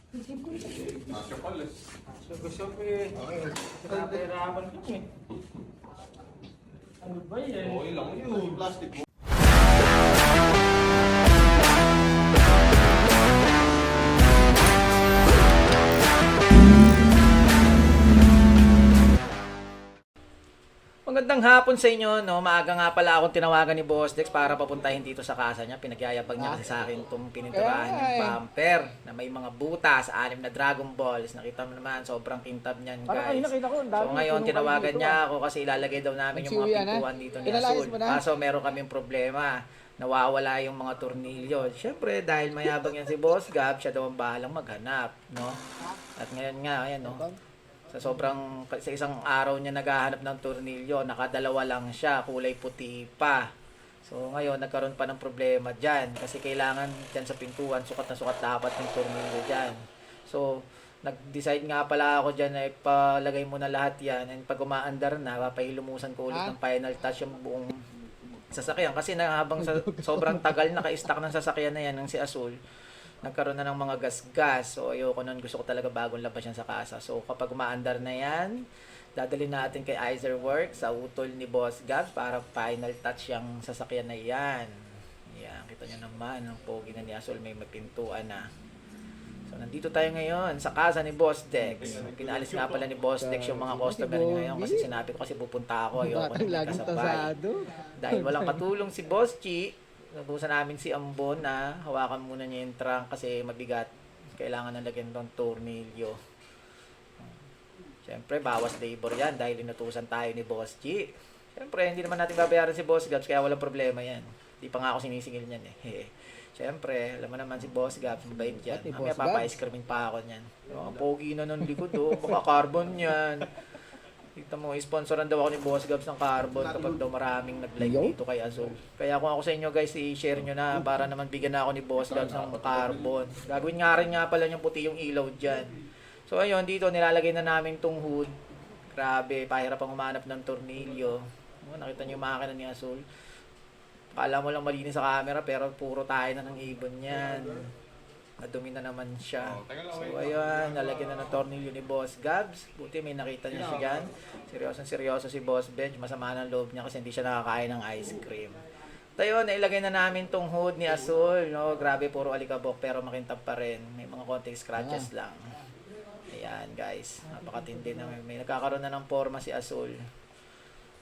Masya pala. Gusto ko eh. Pinapahirapan ko eh. Ano ba yan? Okay lang yun. Plastic mo. Magandang hapon sa inyo, no? Maaga nga pala akong tinawagan ni Boss Dex para papuntahin dito sa casa niya. Pinagyayabag niya kasi sa akin itong pininturahan yung bumper na may mga butas, 6 na Dragon Balls. Nakita mo naman, sobrang kintab niyan, guys. So ngayon, tinawagan niya ako kasi ilalagay daw namin yung mga pintuan dito ni Azul. Kaso meron kaming problema. Nawawala yung mga tornilyo. Siyempre, dahil mayabang yan si Boss Gab, siya daw ang bahalang maghanap, no? At ngayon nga, ayan, no? Sa isang araw niya naghahanap ng tornilyo, nakadalawa lang siya, kulay puti pa. So ngayon nagkaroon pa ng problema diyan kasi kailangan diyan sa pintuan sukat na sukat dapat ng tornilyo diyan. So nag-decide nga pala ako diyan na ipalagay muna lahat 'yan, and pag umaandar na papahilumusan ko ulit ng final touch yung buong sasakyan kasi habang sobrang tagal naka-stack ng sasakyan na 'yan ng si Azul. Nagkaroon na ng mga gas-gas. So, ayoko nun. Gusto ko talaga bagong labas yan sa casa. So, kapag umaandar na yan, dadalhin natin kay Izerworks sa utol ni Boss Gab para final touch yung sasakyan na yan. Yan. Kita nyo naman. Ang pogi na ni Azul. May mapintuan na. So, nandito tayo ngayon sa casa ni Boss Dex. Pinaalis nga pala ni Boss Dex yung mga customer niya ngayon kasi sinabi ko kasi pupunta ako. Ayoko nang kasabay. Dahil walang katulong si Boss Chi, nabusan namin si Ambon na hawakan muna niya yung trunk kasi mabigat. Kailangan na lagyan ng tornilyo. Siyempre, bawas labor yan dahil inutusan tayo ni Boss G. Siyempre, hindi naman natin babayaran si Boss Gabs kaya walang problema yan. Hindi pa nga ako sinisingil niyan eh. Siyempre, alam mo naman si Boss Gabs, mabait yan. Mamaya papa-ice creamin pa ako niyan. Ang pogi na nun likod oh. Baka carbon yan. Kita mo, sponsoran daw ako ni Boss Gabs ng carbon kapag daw maraming nag-like dito kay Azul. Kaya kung ako sa inyo guys, i-share nyo na para naman bigyan na ako ni Boss Gabs ng carbon. Gagawin nga rin nga pala yung puti yung ilaw dyan. So ayun, dito nilalagay na namin tong hood. Grabe, pahirap ang umanap ng tornilyo. Nakita nyo yung makina ni Azul. Akala mo lang malinis sa camera pero puro tayo na ng ibon yan. Madumi na naman siya. So ayun, nalagyan na ng tornilyo ni Boss Gabs. Buti may nakita niya siya dyan. Seryoso si Boss Benj. Masama ng loob niya kasi hindi siya nakakain ng ice cream. So ayun, nailagay na namin tong hood ni Azul. No? Grabe, puro alikabok pero makintab pa rin. May mga konting scratches lang. Ayan guys, napakatindi na. May nagkakaroon na ng forma si Azul.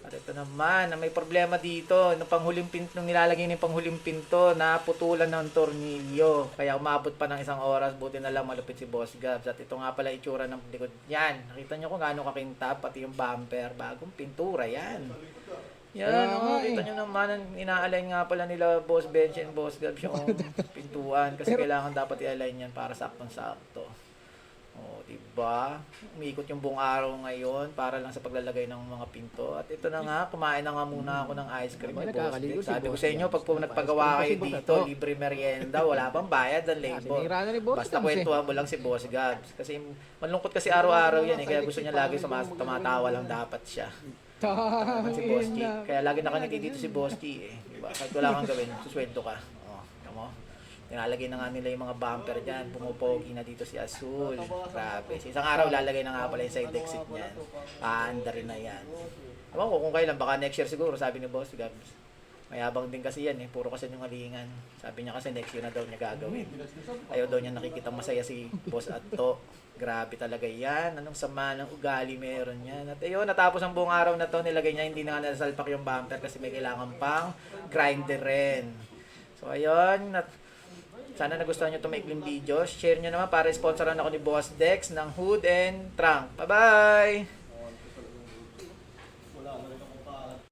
At ito naman, may problema dito. Nung nilalagay ng panghuling pinto, naputulan ng tornilyo. Kaya umabot pa ng 1 oras, buti na lang malupit si Boss Gabs. At ito nga pala itsura ng likod. Yan, nakita nyo kung gaano kakintab, pati yung bumper. Bagong pintura, yan. Yan, kita nyo naman, ina-align nga pala nila Boss Bench and Boss Gabs yung pintuan. Kasi kailangan dapat i-align yan para saktong-sakto. Oh, diba? Umiikot yung buong araw ngayon para lang sa paglalagay ng mga pinto. At ito na nga, kumain na nga muna ako ng ice cream ni Boss Dex. Sabi ko sa inyo, pag nagpagawa kayo dito, libre merienda, wala pang bayad ng labor. Basta kwentuhan mo lang si Boss Gabs. Kasi malungkot kasi araw-araw yan eh. Kaya gusto niya lagi tumatawa lang dapat siya. Si Boss G. Kaya lagi nakangiti dito si Boss G eh. Diba? Kahit wala kang gawin, susweldo ka. Oh, tama mo? Nilalagay na nga nila yung mga bumper dyan. Pumupogi na dito si Azul. Grabe. Sa isang araw, lalagay na nga pala yung side exit niyan. Paanda rin na yan. Ewan ko kung kailan. Baka next year siguro, sabi ni Boss Gabs. Mayabang din kasi yan eh. Puro kasi yung halingan. Sabi niya kasi next year na daw niya gagawin. Ayaw daw niya nakikita masaya si Boss Atto. Grabe talaga yan. Anong sama ng ugali meron yan. At ayun, natapos ang buong araw na to. Nilagay niya, hindi na nga nasalpak yung bumper kasi may kailangan pang grinder rin. So ayun, sana nagustuhan nyo itong maikling video. Share nyo naman para sponsoran ako ni Boss Dex ng hood and trunk. Bye-bye!